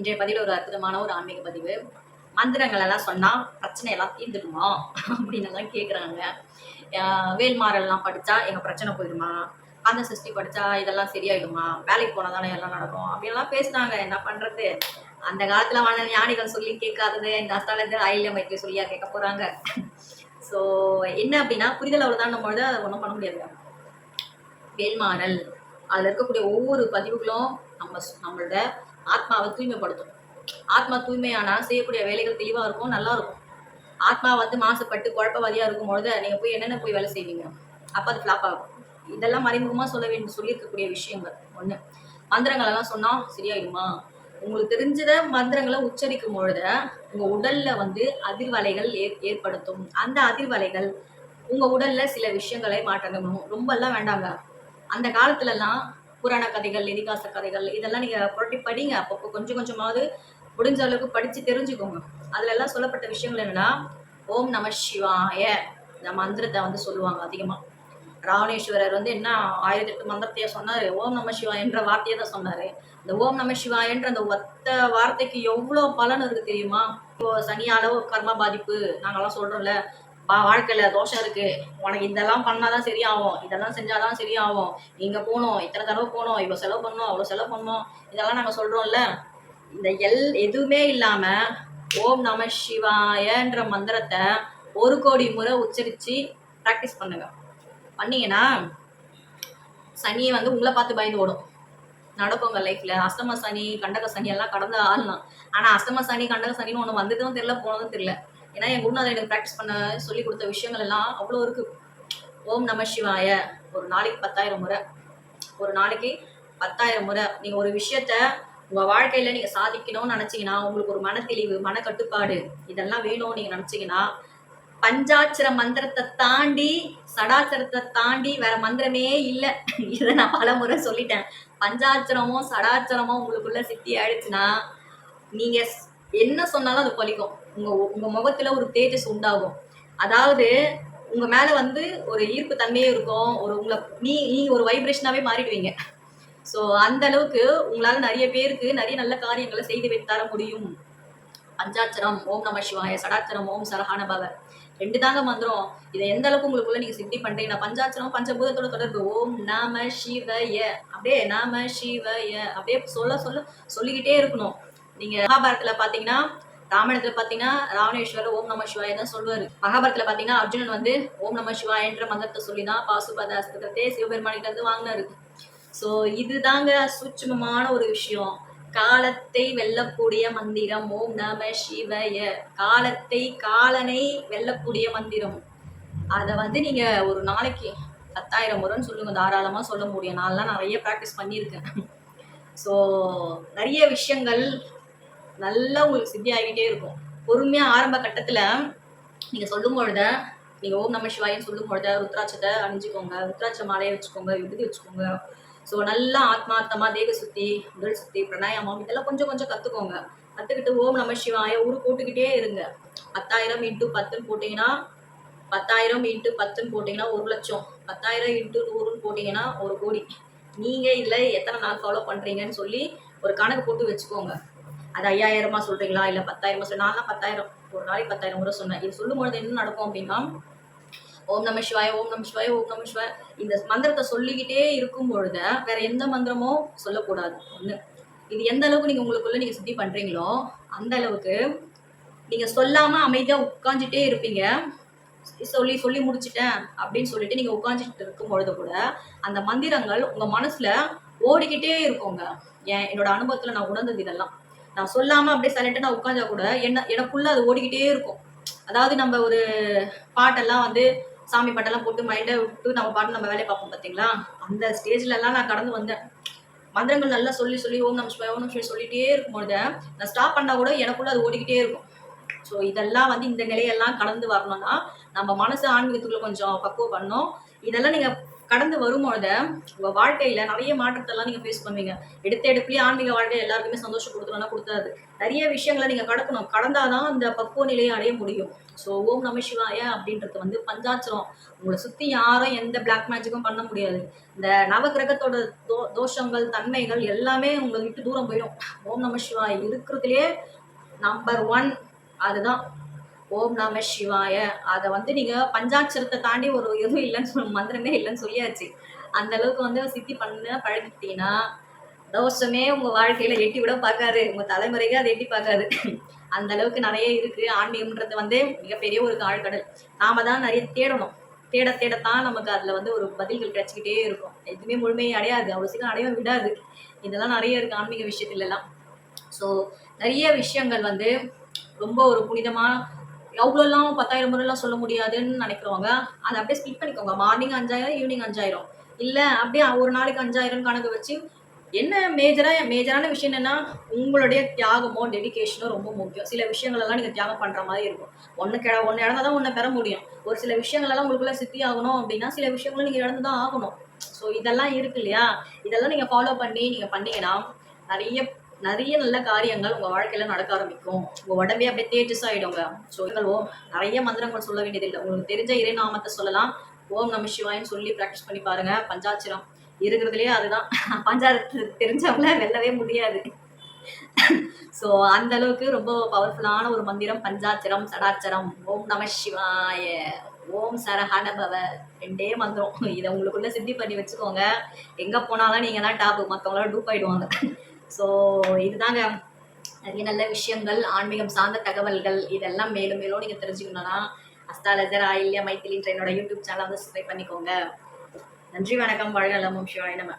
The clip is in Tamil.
இன்றைய பதிவில் ஒரு அற்புதமான ஒரு ஆன்மீக பதிவு. மந்திரங்கள் எல்லாம் சொன்னா பிரச்சனை எல்லாம் தீர்ந்துடுமா அப்படின்னு எல்லாம் கேட்குறாங்க. வேல்மாறல்லாம் படிச்சா எங்க பிரச்சனை போயிடுமா, அந்த சஷ்டி படிச்சா இதெல்லாம் சரியாயிடுமா, வேலைக்கு போனா தானே எல்லாம் நடக்கும் அப்படின்லாம் பேசுறாங்க. என்ன பண்றது, அந்த காலத்துல வாழ்ந்த ஞானிகள் சொல்லி கேட்காதது இந்த அஸ்தாலஜர் ஆயில்யம் வைத்திய சொல்லியா கேட்க போறாங்க. ஸோ என்ன அப்படின்னா, புரிதல் அவ்வளவுதான், நம்மளோட அதை ஒன்றும் பண்ண முடியாது. வேல்மாறல் அதுல இருக்கக்கூடிய ஒவ்வொரு பதிவுகளும் நம்மளோட ஆத்மாவை தூய்மைப்படுத்தும். ஆத்மா தூய்மையானா செய்யக்கூடிய வேலைகள் தெளிவா இருக்கும், நல்லா இருக்கும். ஆத்மா வந்து மாசுபட்டு குழப்பவாதியா இருக்கும் பொழுது நீங்க போய் என்னென்ன போய் வேலை செய்வீங்க, அப்ப அது ஃபிளாப் ஆகும். இதெல்லாம் மறைமுகமா சொல்லியிருக்கக்கூடிய விஷயங்கள். ஒண்ணு, மந்திரங்கள் எல்லாம் சொன்னா சரியாயிடுமா, உங்களுக்கு தெரிஞ்சத மந்திரங்களை உச்சரிக்கும் பொழுது உங்க உடல்ல வந்து அதிர்வலைகள் ஏற்படுத்தும். அந்த அதிர்வலைகள் உங்க உடல்ல சில விஷயங்களை மாற்றணும். ரொம்ப எல்லாம் வேண்டாங்க. அந்த காலத்துல எல்லாம் புராண கதைகள், இதிகாச கதைகள் இதெல்லாம் நீங்க புரட்டி படிங்க. அப்பப்போ கொஞ்சம் கொஞ்சமாவது முடிஞ்ச அளவுக்கு படிச்சு தெரிஞ்சுக்கோங்க. அதுல எல்லாம் சொல்லப்பட்ட விஷயங்கள் என்னன்னா, ஓம் நம சிவாய இந்த மந்திரத்தை வந்து சொல்லுவாங்க அதிகமா. ராவணேஸ்வரர் வந்து என்ன 1008 மந்திரத்தைய சொன்னாரு, ஓம் நம சிவாய என்ற வார்த்தையை தான் சொன்னாரு. இந்த ஓம் நம சிவாயன்ற அந்த ஒத்த வார்த்தைக்கு எவ்வளவு பலன் இருக்கு தெரியுமா? இப்போ சனியால கர்ம பாதிப்பு நாங்கெல்லாம் சொல்றோம்ல, வாழ்க்கையில தோஷம் இருக்கு, உனக்கு இதெல்லாம் பண்ணாதான் சரியாகும், இதெல்லாம் செஞ்சாதான் சரியாகும், இங்க போகணும், இத்தனை தடவை போகணும், இவ்வளவு செலவு பண்ணணும், அவ்வளவு செலவு பண்ணணும், இதெல்லாம் நாங்க சொல்றோம்ல. இந்த எதுவுமே இல்லாம ஓம் நம சிவாயன்ற மந்திரத்தை 1 கோடி முறை உச்சரிச்சு பிராக்டிஸ் பண்ணுங்க. பண்ணீங்கன்னா சனியை வந்து உங்களை பார்த்து பயந்து ஓடும். நடக்குங்க லைஃப்ல. அஷ்டம சனி, கண்டக சனி எல்லாம் கடந்த ஆள்லாம். ஆனா அஷ்டம சனி, கண்டக சனின்னு ஒண்ணு வந்ததும் தெரியல, போனதும் தெரியல. ஏன்னா என் குருநாதர் எனக்கு ப்ராக்டிஸ் பண்ண சொல்லி கொடுத்த விஷயங்கள் எல்லாம் அவ்வளோ இருக்கு. ஓம் நம சிவாய ஒரு நாளைக்கு 10,000 முறை, ஒரு நாளைக்கு 10,000 முறை நீங்க ஒரு விஷயத்த உங்க வாழ்க்கையில நீங்க சாதிக்கணும்னு நினைச்சீங்கன்னா, உங்களுக்கு ஒரு மனத்தெளிவு, மன கட்டுப்பாடு இதெல்லாம் வேணும்னு நீங்க நினைச்சீங்கன்னா, பஞ்சாட்சர மந்திரத்தை தாண்டி, சடாச்சரத்தை தாண்டி வேற மந்திரமே இல்லை. இதை நான் பல முறை சொல்லிட்டேன். பஞ்சாட்சரமோ சடாச்சரமோ உங்களுக்குள்ள சித்தி ஆயிடுச்சுன்னா நீங்க என்ன சொன்னாலும் அது பலிக்கும். உங்க முகத்துல ஒரு தேஜஸ் உண்டாகும். அதாவது உங்க மேல வந்து ஒரு ஈர்ப்பு தன்மையே இருக்கும். நீங்க ஒரு வைப்ரேஷனாவே மாறிடுவீங்க. ஸோ அந்த அளவுக்கு உங்களால நிறைய பேருக்கு நிறைய நல்ல காரியங்களை செய்து வைத்து தர முடியும். பஞ்சாட்சரம் ஓம் நம சிவாய, சடாட்சரம் ஓம் சரஹான பவ, 2 தாங்க மந்திரம். இதை எந்த அளவுக்கு உங்களுக்குள்ள நீங்க சித்தி பண்றீங்கன்னா, பஞ்சாட்சரம் பஞ்சபூதத்தோட தொடர்பு. ஓம் நம சிவய, அப்படியே நம சிவய அப்படியே சொல்லிக்கிட்டே இருக்கணும். நீங்க மகாபாரதத்துல பாத்தீங்கன்னா, ராமாயணத்துல பாத்தீங்கன்னா ராவணேஸ்வரர் ஓம் நம சிவாய தான் சொல்லுவாரு. மகாபாரதத்துல பாத்தீங்கன்னா அர்ஜுனன் வந்து ஓம் நம சிவாயன்ற மந்திரத்தை சொல்லிதான் பாசுபத அஸ்திரத்தை சிவபெருமானிட்ட இருந்து வாங்கினாரு. ஸோ இதுதாங்க சூட்சுமமான ஒரு விஷயம். காலத்தை வெல்லக்கூடிய மந்திரம் ஓம் நம சிவய. காலனை வெல்லக்கூடிய மந்திரம். அதை வந்து நீங்க ஒரு நாளைக்கு 10,000 முறைன்னு சொல்லுங்க, தாராளமா சொல்ல முடியும். நான்லாம் நிறைய ப்ராக்டிஸ் பண்ணியிருக்கேன். ஸோ நிறைய விஷயங்கள் நல்லா உங்களுக்கு சித்தி ஆகிட்டே இருக்கும். பொறுமையா ஆரம்ப கட்டத்துல நீங்க சொல்லும் பொழுது, நீங்க ஓம் நம சிவாயன்னு சொல்லும் பொழுது ருத்ராட்சத்தை அணிஞ்சுக்கோங்க, ருத்ராட்ச மாலையை வச்சுக்கோங்க, விபூதி வச்சுக்கோங்க. ஸோ நல்லா ஆத்மார்த்தமா தேக சுத்தி, உடல் சுத்தி, பிராணாயாமம் இதெல்லாம் கொஞ்சம் கொஞ்சம் கத்துக்கோங்க. கத்துக்கிட்டு ஓம் நம சிவாய போட்டுக்கிட்டே இருங்க. 10,000 × 10 போட்டீங்கன்னா, 10,000 × 10 போட்டீங்கன்னா 1,00,000, 10,000 × 100 போட்டீங்கன்னா 1 கோடி. நீங்க இதுல எத்தனை நாள் ஃபாலோ பண்றீங்கன்னு சொல்லி ஒரு கணக்கு போட்டு வச்சுக்கோங்க. அது 5,000 சொல்றீங்களா இல்ல 10,000? நான் 10,000 ஒரு நாளைக்கு 10,000 முறை சொன்னேன். இது சொல்லும் பொழுது என்ன நடக்கும் அப்படின்னா, ஓம் நம சிவாய, ஓம் நம சிவாய, ஓம் நம சிவாய இந்த மந்திரத்தை சொல்லிக்கிட்டே இருக்கும் பொழுது வேற எந்த மந்திரமும் சொல்லக்கூடாது. ஒண்ணு, இது எந்த அளவுக்கு நீங்க உங்களுக்குள்ள நீங்க சித்தி பண்றீங்களோ அந்த அளவுக்கு நீங்க சொல்லாம அமைதியா உட்காந்துட்டே இருப்பீங்க. சொல்லி முடிச்சுட்டேன் அப்படின்னு சொல்லிட்டு நீங்க உட்காந்துட்டு இருக்கும் பொழுது கூட அந்த மந்திரங்கள் உங்க மனசுல ஓடிக்கிட்டே இருக்குங்க. என்னோட அனுபவத்துல நான் உணர்ந்தது இதெல்லாம். நான் சொல்லாம அப்படியே சைலண்டா நான் உட்காந்தா கூட எனக்குள்ள அது ஓடிக்கிட்டே இருக்கும். அதாவது நம்ம ஒரு பாட்டெல்லாம் வந்து சாமி பாட்டெல்லாம் போட்டு மைண்டை விட்டு நம்ம பாட்டு நம்ம வேலையை பார்ப்போம் பார்த்தீங்களா, அந்த ஸ்டேஜ்ல எல்லாம் நான் கடந்து வந்தேன். மந்திரங்கள் நல்லா சொல்லி ஓம் நம சிவாய, ஓம் நம சிவாய சொல்லிட்டே இருக்கும்பொழுது நான் ஸ்டாப் பண்ணா கூட எனக்குள்ள அது ஓடிக்கிட்டே இருக்கும். ஸோ இதெல்லாம் வந்து இந்த நிலையெல்லாம் கடந்து வரணும்னா நம்ம மனசு ஆன்மீகத்துக்குள்ள கொஞ்சம் பக்குவம் பண்ணணும். இதெல்லாம் நீங்க கடந்து வரும்பொழுது உங்க வாழ்க்கையில நிறைய மாற்றத்தெல்லாம் நீங்க ஃபேஸ் பண்ணுவீங்க. எடுத்த எடுப்பிலேயே ஆன்மீக வாழ்க்கை எல்லாருக்குமே சந்தோஷம் கொடுத்துரும்னா கொடுத்தாது. நிறைய விஷயங்களை நீங்க கடக்கணும். கடந்தாதான் அந்த பக்குவ நிலையை அடைய முடியும். ஸோ ஓம் நம சிவாய அப்படின்றது வந்து பஞ்சாட்சரம். உங்களை சுத்தி யாரும் எந்த பிளாக் மேஜிக்கும் பண்ண முடியாது. இந்த நவகிரகத்தோட தோஷங்கள் தன்மைகள் எல்லாமே உங்களை விட்டு தூரம் போயிடும். ஓம் நம சிவாய இருக்கிறதுலயே நம்பர் 1 அதுதான். ஓம் நம சிவாய. அதை வந்து நீங்க பஞ்சாட்சரத்தை தாண்டி ஒரு எதுவும் இல்லைன்னு மந்திரமே இல்லைன்னு சொல்லியாச்சு. அந்த அளவுக்கு வந்து சித்தி பண்ண பழகிட்டீங்கன்னா தோஷமே உங்க வாழ்க்கையில எட்டி விட பார்க்காது. உங்க தலைமுறைக்கு அதை எட்டி பார்க்காது. அந்த அளவுக்கு நிறைய இருக்கு. ஆன்மீகம்ன்றது வந்து மிகப்பெரிய ஒரு ஆழ்கடல். நாம தான் நிறைய தேடணும். தேட தேடத்தான் நமக்கு அதுல வந்து ஒரு பதில்கள் கிடைச்சிக்கிட்டே இருக்கும். எதுவுமே முழுமையை அடையாது. அவ்வளவு சீக்கிரம் அடைய விடாது. இதெல்லாம் நிறைய இருக்கு ஆன்மீக விஷயத்துல எல்லாம். ஸோ நிறைய விஷயங்கள் வந்து ரொம்ப ஒரு புனிதமா எவ்வளோலாம் 10,000 முறைலாம் சொல்ல முடியாதுன்னு நினைக்கிறவங்க அதை அப்படியே ஸ்பிட் பண்ணிக்கோங்க. மார்னிங் 5,000 ஈவினிங் 5,000 இல்லை அப்படியே ஒரு நாளைக்கு 5,000 கணக்கு வச்சு என்ன மேஜரான விஷயம் என்னன்னா உங்களுடைய தியாகமோ டெடிகேஷனோ ரொம்ப முக்கியம். சில விஷயங்கள் எல்லாம் நீங்க தியாகம் பண்ற மாதிரி இருக்கும். ஒன்று இழந்தாதான் ஒன்று பெற முடியும். ஒரு சில விஷயங்கள் எல்லாம் உங்களுக்குள்ள சித்தி ஆகணும் அப்படின்னா சில விஷயங்களும் நீங்க இழந்துதான் ஆகணும். ஸோ இதெல்லாம் இருக்கு இல்லையா? இதெல்லாம் நீங்க ஃபாலோ பண்ணி நீங்க பண்ணீங்கன்னா நிறைய நிறைய நல்ல காரியங்கள் உங்க வாழ்க்கையில நடக்க ஆரம்பிக்கும். உங்க உடம்பே அப்படியே தேஜஸ் ஆயிடுங்க. ஸோ நிறைய மந்திரங்கள் சொல்ல வேண்டியதில்லை. உங்களுக்கு தெரிஞ்ச இறை நாமத்தை சொல்லலாம். ஓம் நம சிவாயின்னு சொல்லி ப்ராக்டிஸ் பண்ணி பாருங்க. பஞ்சாட்சரம் இருக்கிறதுலயே அதுதான். பஞ்சாட்சரம் தெரிஞ்சவங்கள வெல்லவே முடியாது. ஸோ அந்த அளவுக்கு ரொம்ப பவர்ஃபுல்லான ஒரு மந்திரம் பஞ்சாட்சரம் சடாட்சரம். ஓம் நம சிவாய, ஓம் சரஹணபவ, 2 மந்திரம். இதை உங்களுக்குள்ள சித்தி பண்ணி வச்சுக்கோங்க. எங்க போனாலும் நீங்க தான் டாப், மற்றவங்களாம் டூப் ஆயிடுவாங்க. ஸோ இதுதாங்க நிறைய நல்ல விஷயங்கள், ஆன்மீகம் சார்ந்த தகவல்கள். இதெல்லாம் மேலும் மேலும் நீங்க தெரிஞ்சுக்கணும்னா அஸ்ட்ராலஜர் ஆயில்யா மைத்திலின்ற என்னோட யூடியூப் சேனலை வந்து சப்ஸ்கிரைப் பண்ணிக்கோங்க. நன்றி, வணக்கம், வாழ்க நலம், ஓம் சிவாய நம.